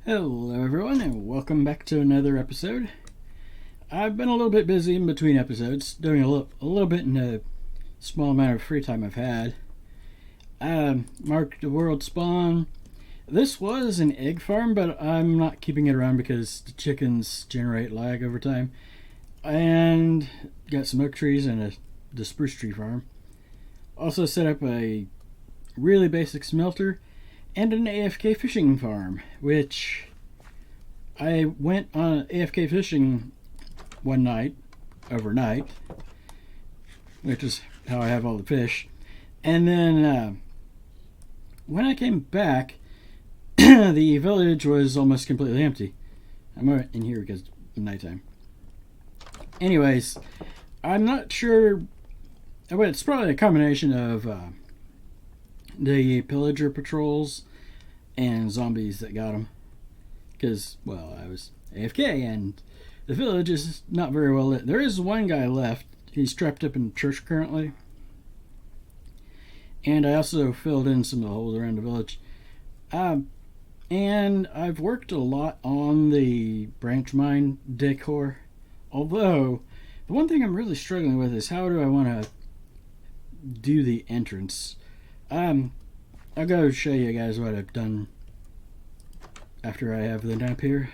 Hello everyone and welcome back to another episode. I've been a little bit busy in between episodes, doing a little bit in a small amount of free time I've had. Marked the world spawn. This was an egg farm, but I'm not keeping it around because the chickens generate lag over time. And got some oak trees and the spruce tree farm. Also set up a really basic smelter and an AFK fishing farm, which I went on AFK fishing one night, overnight, which is how I have all the fish. And then when I came back, the village was almost completely empty. I'm in here because it's nighttime. Anyways, I'm not sure. Well, it's probably a combination of the pillager patrols and zombies that got them. Because, well, I was AFK and the village is not very well lit. There is one guy left. He's trapped up in the church currently. And I also filled in some of the holes around the village. And I've worked a lot on the branch mine decor. Although, the one thing I'm really struggling with is how do I want to do the entrance. I'll go show you guys what I've done after I have the nap here.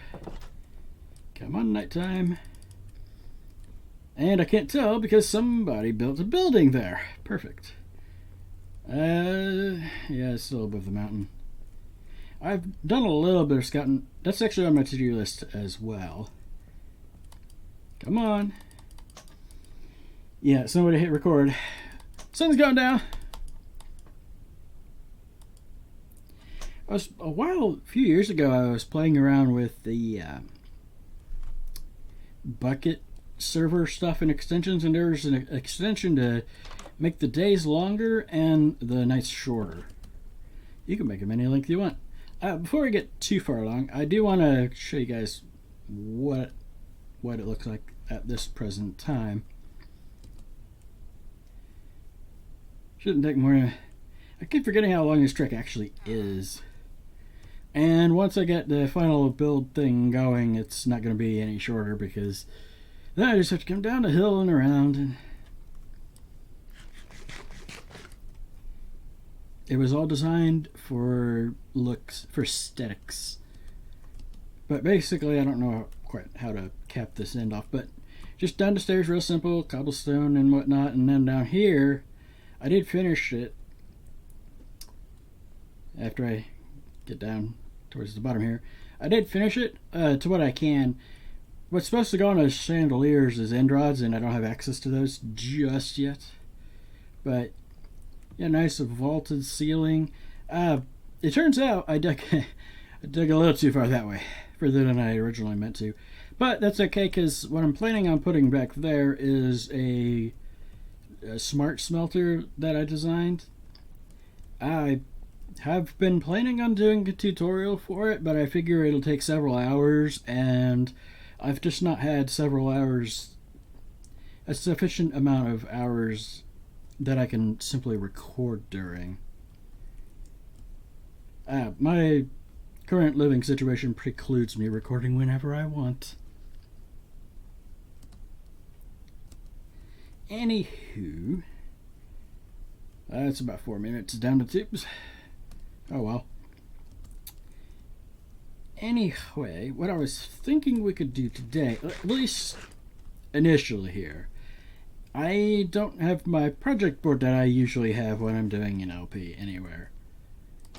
Come on, nighttime. And I can't tell because somebody built a building there. Perfect. Yeah, it's still above the mountain. I've done a little bit of scouting. That's actually on my to-do list as well. Come on. Yeah, somebody hit record. Sun's going down. A few years ago, I was playing around with the bucket server stuff and extensions, and there's an extension to make the days longer and the nights shorter. You can make them any length you want. Before I get too far along, I do want to show you guys what it looks like at this present time. Shouldn't take more. I keep forgetting how long this trek actually is. And once I get the final build thing going, it's not going to be any shorter because then I just have to come down the hill and around. And it was all designed for looks, for aesthetics. But basically, I don't know quite how to cap this end off. But just down the stairs, real simple, cobblestone and whatnot. And then down here, I did finish it after I get down towards the bottom here. I did finish it to what I can. What's supposed to go on as chandeliers is end rods, and I don't have access to those just yet. But yeah, nice vaulted ceiling. It turns out I dug a little too far that way, further than I originally meant to. But that's okay, because what I'm planning on putting back there is a smart smelter that I designed. I have been planning on doing a tutorial for it, but I figure it'll take several hours, and I've just not had several hours, a sufficient amount of hours that I can simply record during. My current living situation precludes me recording whenever I want. Anywho, it's about 4 minutes down the tubes. Oh well. Anyway, what I was thinking we could do today, at least initially here, I don't have my project board that I usually have when I'm doing an LP anywhere.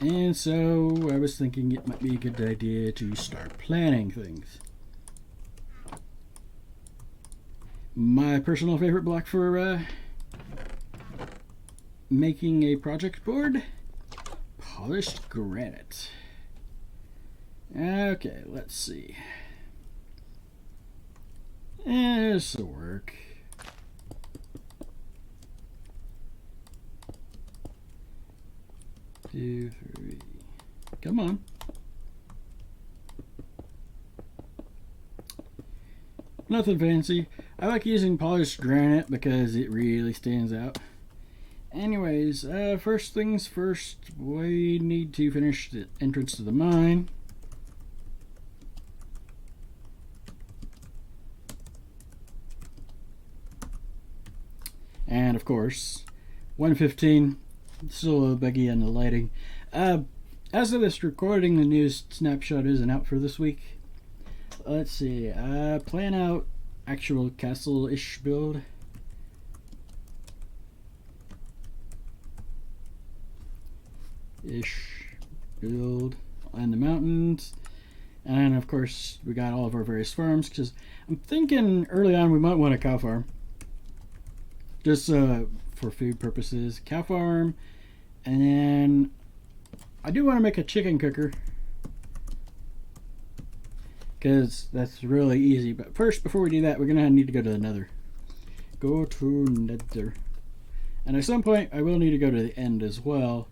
And so I was thinking it might be a good idea to start planning things. My personal favorite block for making a project board? Polished granite. Okay, let's see. This will work. Two, three. Come on. Nothing fancy. I like using polished granite because it really stands out. Anyways, first things first, we need to finish the entrance to the mine. And of course, 115, still a biggie on the lighting. As of this recording, the news snapshot isn't out for this week. Let's see. Plan out actual castle-ish build. On the mountains. And of course, we got all of our various farms, because I'm thinking early on we might want a cow farm. Just for food purposes. Cow farm. And then I do want to make a chicken cooker, because that's really easy. But first, before we do that, we're going to need to go to the nether. Go to nether. And at some point, I will need to go to the end as well.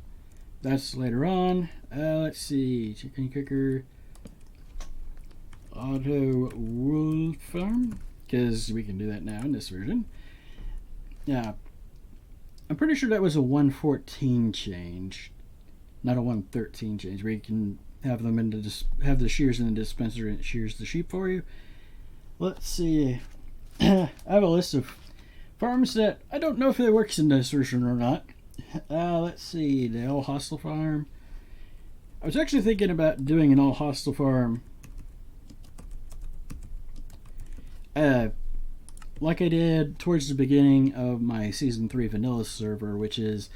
That's later on. Let's see. Chicken cooker. Auto wool farm. Because we can do that now in this version. Yeah. I'm pretty sure that was a 114 change. Not a 113 change. Where you can have them have the shears in the dispenser and it shears the sheep for you. Let's see. I have a list of farms that I don't know if it works in this version or not. Let's see, the all hostile farm. I was actually thinking about doing an all hostile farm, like I did towards the beginning of my season 3 vanilla server, which is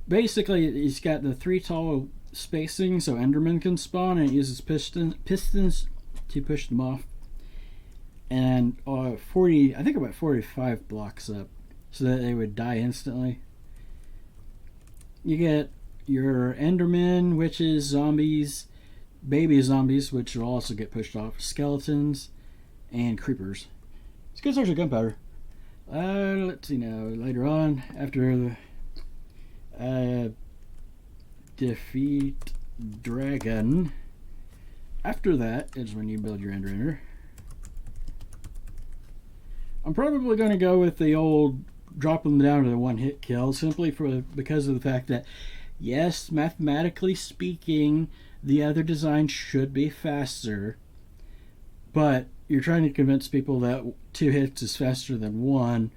basically it's got the 3 tall spacing so Enderman can spawn, and it uses pistons to push them off, and 40, I think about 45 blocks up, so that they would die instantly. You get your Endermen, witches, zombies, baby zombies, which will also get pushed off, skeletons, and creepers. It's good source of gunpowder. Let's see now. Later on, after the defeat dragon, after that is when you build your Ender. I'm probably going to go with the old drop them down to the one-hit kill, simply because of the fact that, yes, mathematically speaking, the other design should be faster, but you're trying to convince people that 2 hits is faster than 1,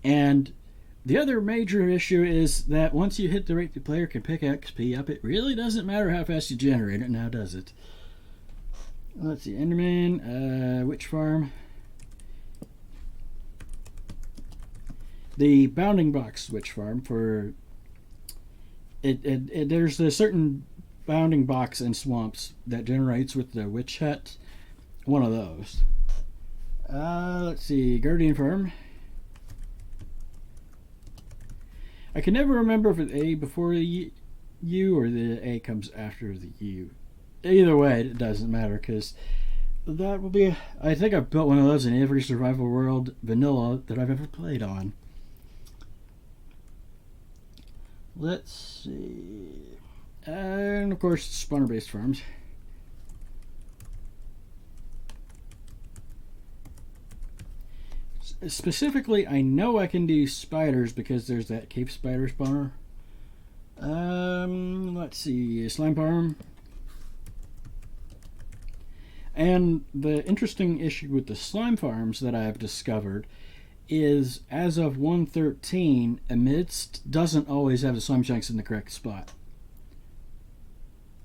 and the other major issue is that once you hit the rate the player can pick XP up, it really doesn't matter how fast you generate it now, does it? Let's see, Enderman, witch farm. The bounding box witch farm for it there's a certain bounding box in swamps that generates with the witch hut. One of those. Let's see, guardian farm. I can never remember if it's A before the U or the A comes after the U. Either way, it doesn't matter, because that will be. I think I've built one of those in every survival world vanilla that I've ever played on. Let's see. And of course, spawner-based farms. Specifically, I know I can do spiders because there's that cave spider spawner. Let's see. Slime farm. And the interesting issue with the slime farms that I've discovered is, as of 113, amidst doesn't always have the slime chunks in the correct spot.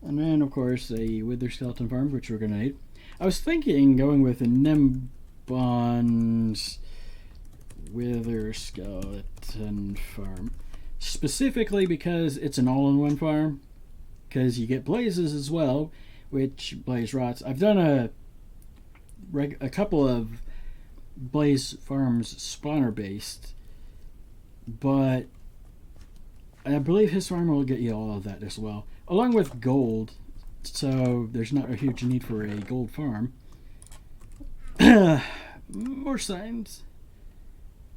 And then, of course, a wither skeleton farm, which we're going to need. I was thinking going with a Nembon's wither skeleton farm, specifically because it's an all-in-one farm, because you get blazes as well, which blaze rots. I've done a couple of blaze farms spawner based, but I believe his farm will get you all of that as well, along with gold, so there's not a huge need for a gold farm. More signs.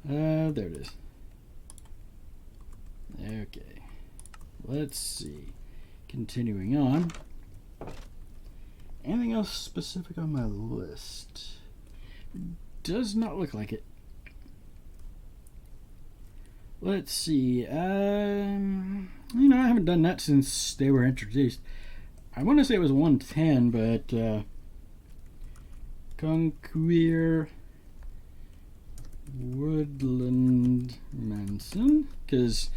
There it is. Okay, let's see, continuing on. Anything else specific on my list? Does not look like it. Let's see. I haven't done that since they were introduced. I want to say it was 110, but conquer Woodland Mansion, because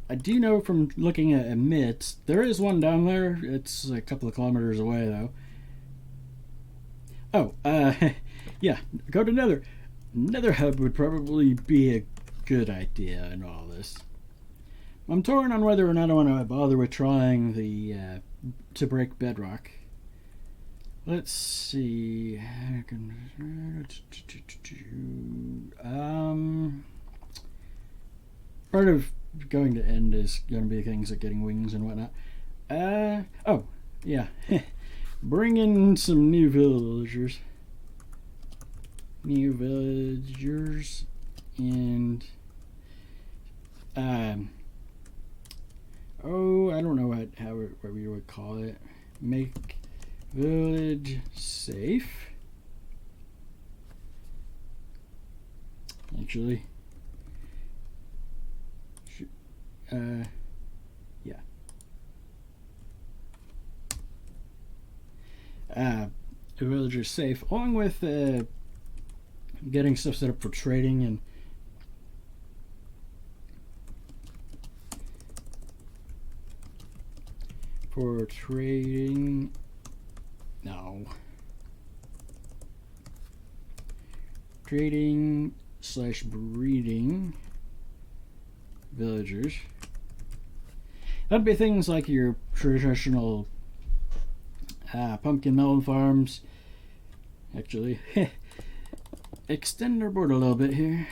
I do know from looking at emits, there is one down there. It's a couple of kilometers away, though. Oh, yeah, go to Nether. Nether hub would probably be a good idea in all this. I'm torn on whether or not I want to bother with trying the to break bedrock. Let's see. Part of going to end is going to be things like getting wings and whatnot. Oh, yeah. Bring in some new villagers. And oh, I don't know what we would call it. Make village safe. Actually, yeah. The villagers safe, along with getting stuff set up for trading and for trading. No. Trading / breeding villagers. That'd be things like your traditional pumpkin melon farms. Actually, extend our board a little bit here.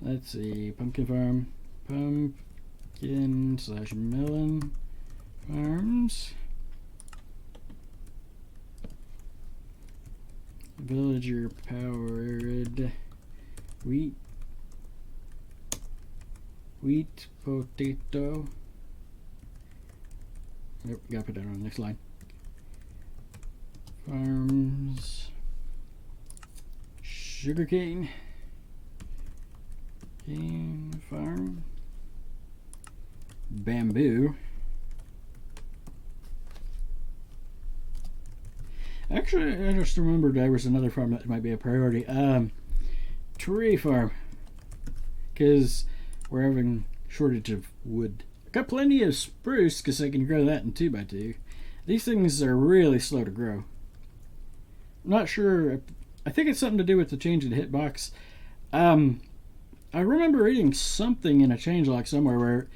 Let's see, pumpkin farm, pumpkin / melon farms. Villager powered wheat, potato. Nope, gotta put that on the next line. Farms, sugarcane, cane farm, bamboo. Actually, I just remembered there was another farm that might be a priority. Tree farm, because we're having shortage of wood. I got plenty of spruce because I can grow that in 2x2. These things are really slow to grow. I'm not sure. I think it's something to do with the change in the hitbox. I remember reading something in a changelog somewhere where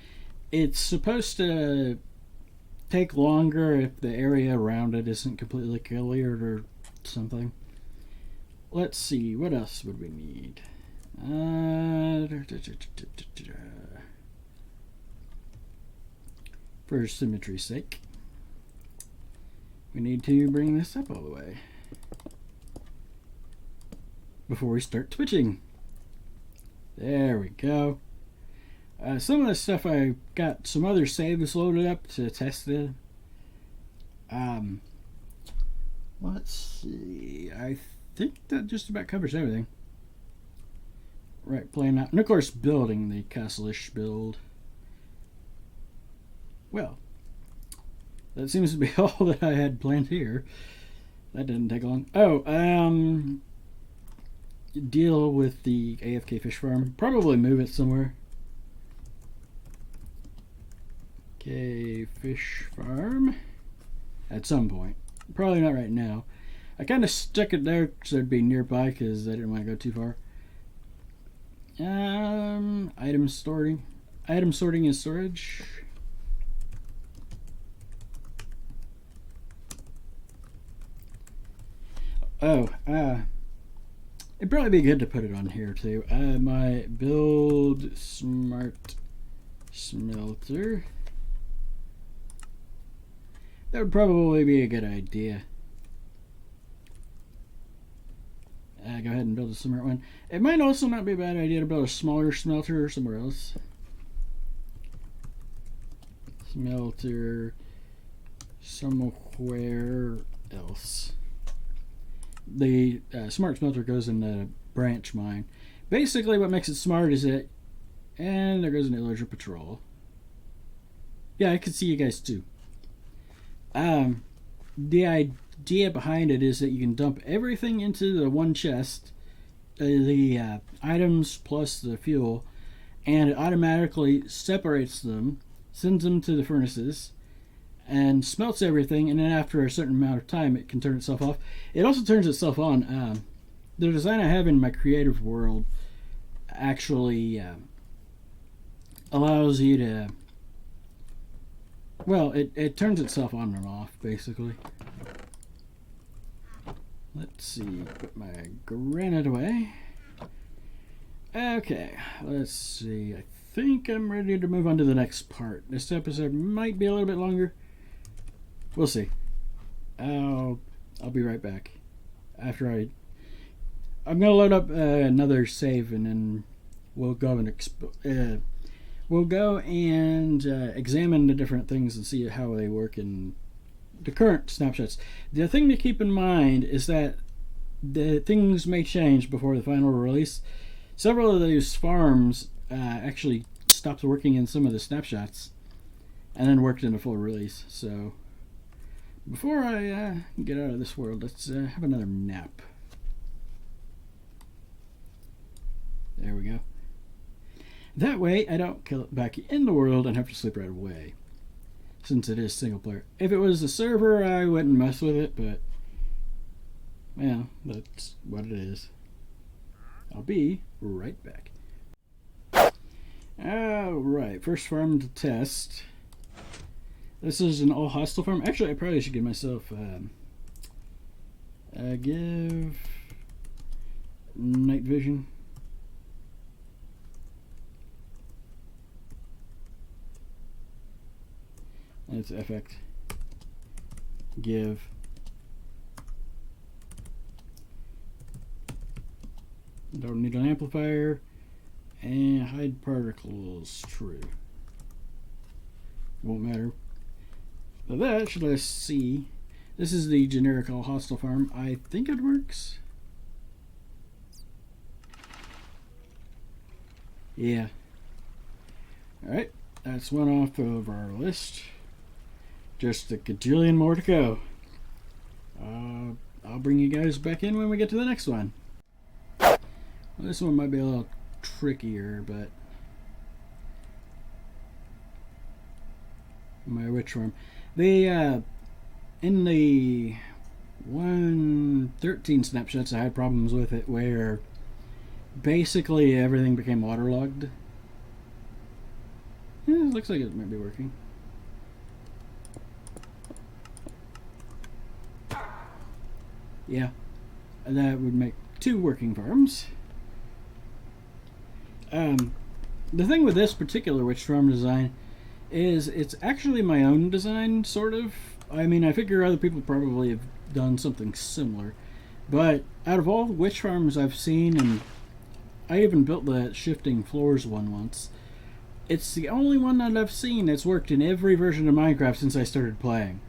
it's supposed to take longer if the area around it isn't completely cleared or something. Let's see, what else would we need? For symmetry's sake, we need to bring this up all the way before we start twitching. There we go. Some of the stuff I got some other saves loaded up to test it. Let's see. I think that just about covers everything. Right, playing out, and of course building the castle-ish build. Well, that seems to be all that I had planned here. That didn't take long. Oh, deal with the AFK fish farm. Probably move it somewhere. Okay, fish farm. At some point. Probably not right now. I kind of stuck it there so it'd be nearby because I didn't want to go too far. Item sorting. Item sorting and storage. Oh, it'd probably be good to put it on here too. My build smart smelter. That would probably be a good idea. Go ahead and build a smart one. It might also not be a bad idea to build a smaller smelter somewhere else. Smelter somewhere else. The smart smelter goes in the branch mine. Basically, what makes it smart is that, and there goes an illager patrol. Yeah, I can see you guys too. The idea behind it is that you can dump everything into the one chest the items plus the fuel, and it automatically separates them, sends them to the furnaces, and smelts everything, and then after a certain amount of time it can turn itself off. It also turns itself on. The design I have in my creative world actually allows you to, well, it turns itself on and off, basically. Let's see, put my granite away. Okay, let's see. I think I'm ready to move on to the next part. This episode might be a little bit longer. We'll see. I'll be right back. After I'm gonna load up another save, and then we'll go and examine the different things and see how they work in the current snapshots. The thing to keep in mind is that the things may change before the final release. Several of those farms actually stopped working in some of the snapshots and then worked in a full release. So before I get out of this world, let's have another nap. There we go. That way I don't kill it back in the world and have to sleep right away, since it is single player. If it was a server, I wouldn't mess with it, but well, that's what it is. I'll be right back. Alright, first farm to test. This is an all hostile farm. Actually, I probably should give myself give night vision. It's effect. Give. Don't need an amplifier. And hide particles. True. Won't matter. But that should let us see. This is the generic all hostile farm. I think it works. Yeah. Alright. That's one off of our list. Just a gajillion more to go. I'll bring you guys back in when we get to the next one. Well, this one might be a little trickier, but my witch farm. In the 1.13 snapshots, I had problems with it where basically everything became waterlogged. Yeah, it looks like it might be working. Yeah, that would make 2 working farms. The thing with this particular witch farm design is it's actually my own design, sort of. I mean, I figure other people probably have done something similar. But out of all the witch farms I've seen, and I even built the shifting floors one once, it's the only one that I've seen that's worked in every version of Minecraft since I started playing.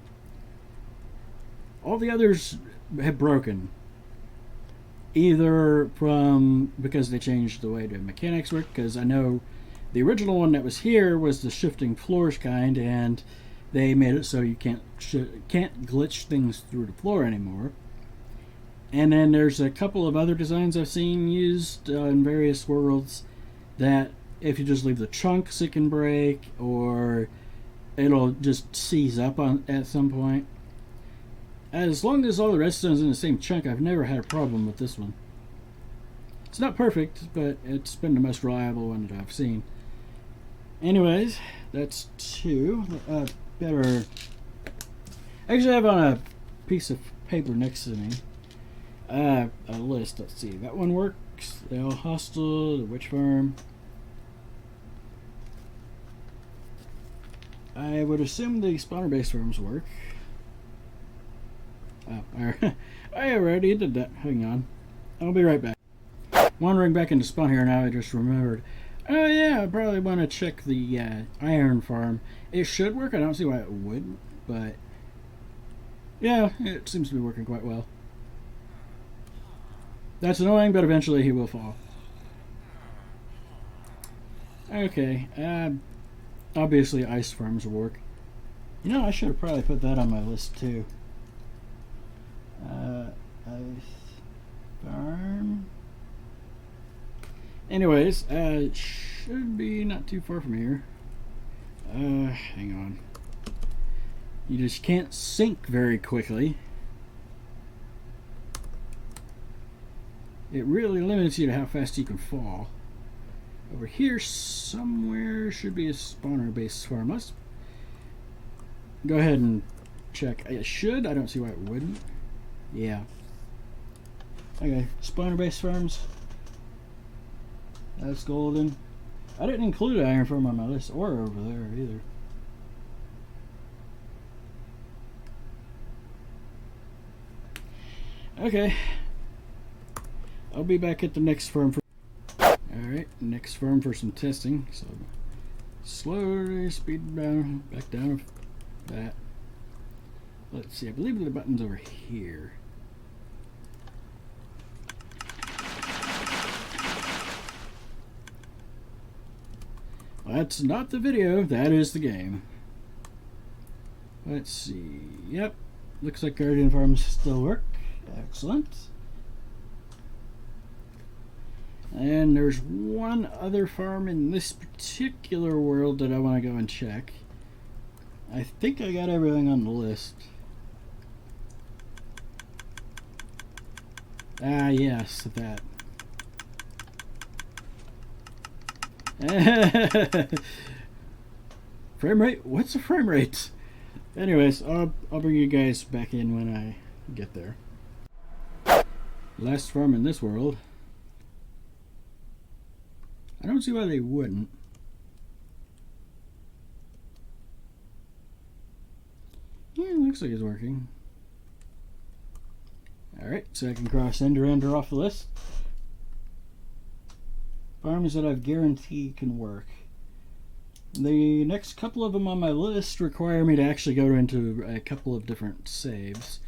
All the others have broken. Either because they changed the way the mechanics work, because I know the original one that was here was the shifting floors kind, and they made it so you can't glitch things through the floor anymore. And then there's a couple of other designs I've seen used in various worlds that if you just leave the chunks it can break, or it'll just seize up at some point. As long as all the redstone's in the same chunk, I've never had a problem with this one. It's not perfect, but it's been the most reliable one that I've seen. Anyways, that's 2. Better. Actually, I have on a piece of paper next to me a list. Let's see. That one works. The all hostile, the witch farm. I would assume the spawner-based farms work. Oh, I already did that. Hang on. I'll be right back. Wandering back into spawn here now, I just remembered. Oh yeah, I probably want to check the iron farm. It should work. I don't see why it wouldn't, but yeah, it seems to be working quite well. That's annoying, but eventually he will fall. Okay, obviously ice farms will work. You know, I should have probably put that on my list too. Ice farm. Anyways, it should be not too far from here. Hang on. You just can't sink very quickly. It really limits you to how fast you can fall. Over here somewhere should be a spawner base farm. Let's go ahead and check. It should. I don't see why it wouldn't. Yeah. Okay, spawner base farms. That's golden. I didn't include an iron farm on my list, or over there either. Okay. I'll be back at the next farm for... Alright, next farm for some testing. So, slowly speed down, back down that. Let's see, I believe the button's over here. That's not the video, that is the game. Let's see, yep, looks like Guardian Farms still work. Excellent. And there's one other farm in this particular world that I want to go and check. I think I got everything on the list. Ah, yes, that. Frame rate? What's the frame rate? Anyways, I'll bring you guys back in when I get there. Last farm in this world. I don't see why they wouldn't. Yeah, it looks like it's working. Alright, so I can cross Ender off the list. Farms that I've guaranteed can work. The next couple of them on my list require me to actually go into a couple of different saves.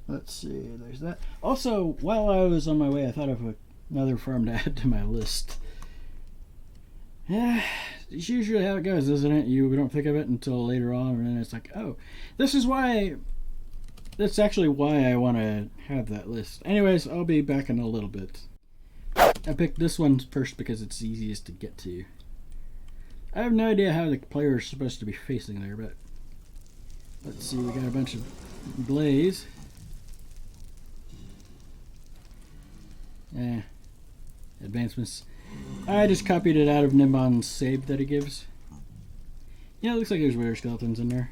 Let's see, there's that. Also, while I was on my way, I thought of another farm to add to my list. Yeah, it's usually how it goes, isn't it? You don't think of it until later on, and then it's like, oh, this is why... That's actually why I want to have that list. Anyways, I'll be back in a little bit. I picked this one first because it's easiest to get to. I have no idea how the player is supposed to be facing there, but... Let's see, we got a bunch of blaze. Advancements. I just copied it out of Nimbon's save that he gives. Yeah, it looks like there's wither skeletons in there.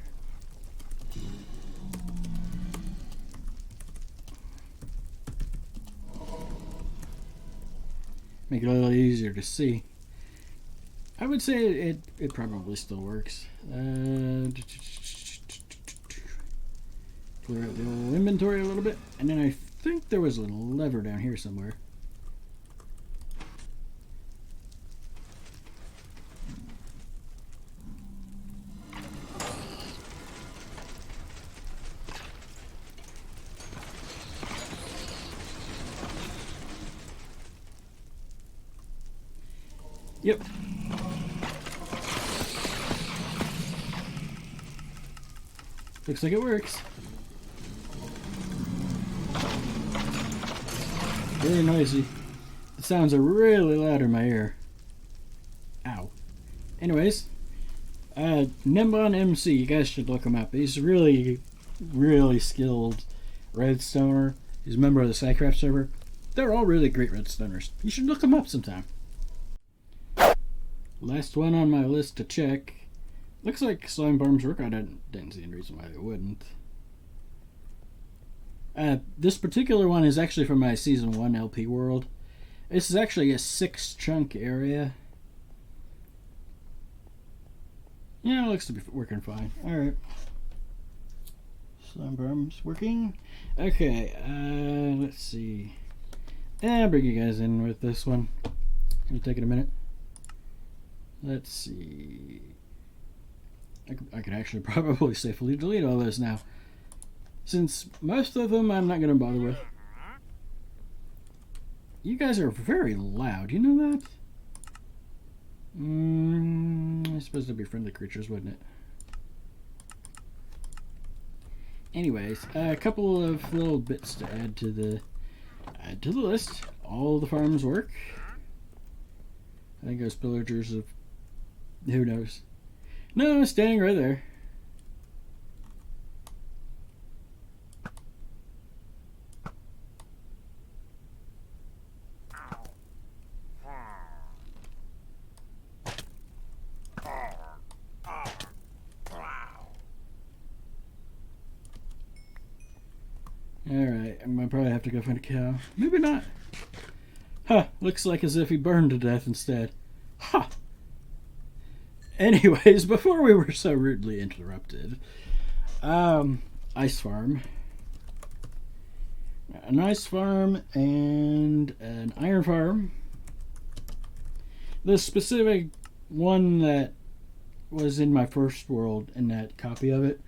Make it a little easier to see. I would say it probably still works. Clear out the old inventory a little bit, and then I think there was a lever down here somewhere. Yep. Looks like it works. Very noisy. The sounds are really loud in my ear. Ow. Anyways, Nimbon MC, you guys should look him up. He's really, really skilled redstoner. He's a member of the Psycraft server. They're all really great redstoners. You should look them up sometime. Last one on my list to check. Looks like slime farms work. I didn't see any reason why they wouldn't. This particular one is actually from my Season 1 LP world. This is actually a 6-chunk area. Yeah, it looks to be working fine. Alright. Slime farms working. Okay, let's see. I'll bring you guys in with this one. It'll take it a minute. Let's see. I could actually probably safely delete all this now, since most of them I'm not going to bother with. You guys are very loud, you know that? It's supposed to be friendly creatures, wouldn't it? Anyways, a couple of little bits to add to the list. all the farms work. I think those pillagers of... Who knows? No, standing right there. Alright, I might probably have to go find a cow. Maybe not. Huh, looks like as if he burned to death instead. Huh. Anyways, before we were so rudely interrupted, ice farm. An ice farm and an iron farm. The specific one that was in my first world in that copy of it,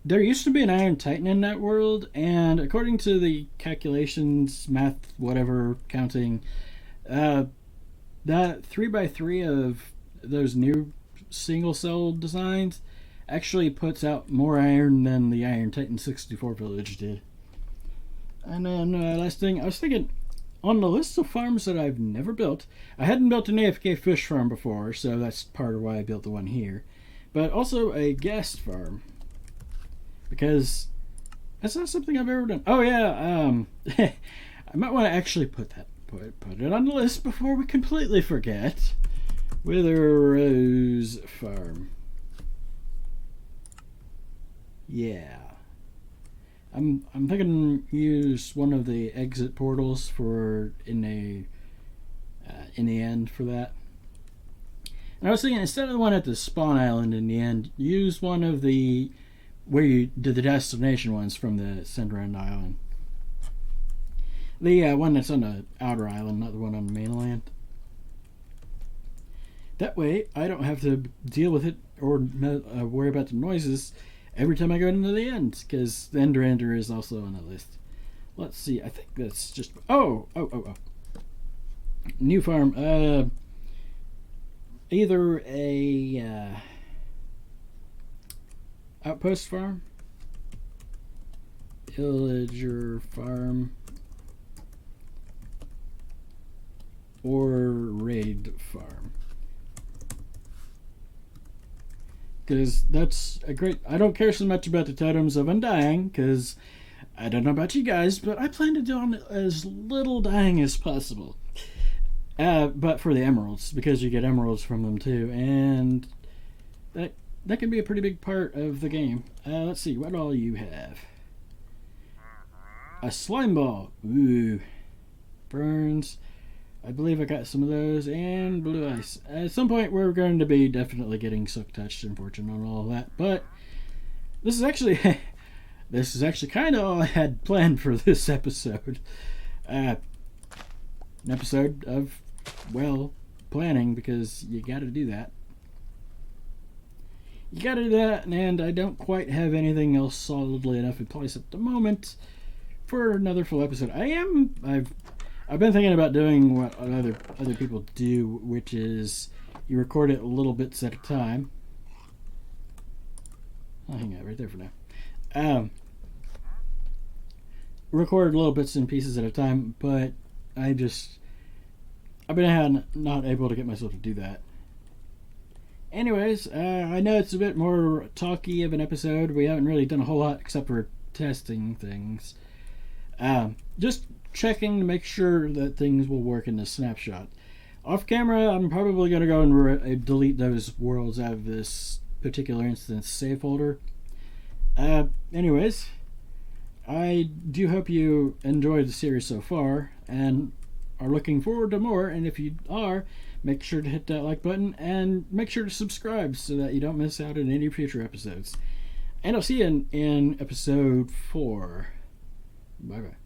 there used to be an Iron Titan in that world, and according to the calculations, math, whatever, counting, that 3x3 of those new single cell designs actually puts out more iron than the Iron Titan 64 village did. And then last thing, I was thinking, on the list of farms that I've never built, I hadn't built an AFK fish farm before, so that's part of why I built the one here, but also a guest farm. Because that's not something I've ever done. Oh yeah, I might want to actually put it on the list before we completely forget. Wither Rose Farm. Yeah, I'm thinking use one of the exit portals for in the end for that. And I was thinking instead of the one at the spawn island in the end, use one of the where you did the destination ones from the center end island. The one that's on the outer island, not the one on the mainland. That way, I don't have to deal with it or worry about the noises every time I go into the end, because the Ender is also on the list. Let's see, I think that's just... Oh! New farm. Either a... outpost farm, villager farm, or raid farm. Because that's a great... I don't care so much about the totems of undying, because I don't know about you guys, but I plan to do on as little dying as possible. But for the emeralds, because you get emeralds from them too, and that can be a pretty big part of the game. Let's see, what all you have? A slime ball. Ooh. Burns. I believe I got some of those. And blue ice. At some point we're going to be definitely getting Silk Touched and Fortune on all of that. But this is actually kind of all I had planned for this episode. An episode of, well, planning, because you gotta do that. You gotta do that, and I don't quite have anything else solidly enough in place at the moment for another full episode. I've been thinking about doing what other people do, which is you record it little bits at a time. I'll hang out right there for now. Record little bits and pieces at a time, but I've been not able to get myself to do that. Anyways, I know it's a bit more talky of an episode. We haven't really done a whole lot except for testing things. Just checking to make sure that things will work in the snapshot. Off camera, I'm probably going to go and delete those worlds out of this particular instance save folder. Anyways, I do hope you enjoyed the series so far and are looking forward to more, and if you are, make sure to hit that like button and make sure to subscribe so that you don't miss out on any future episodes. And I'll see you in episode 4. Bye bye.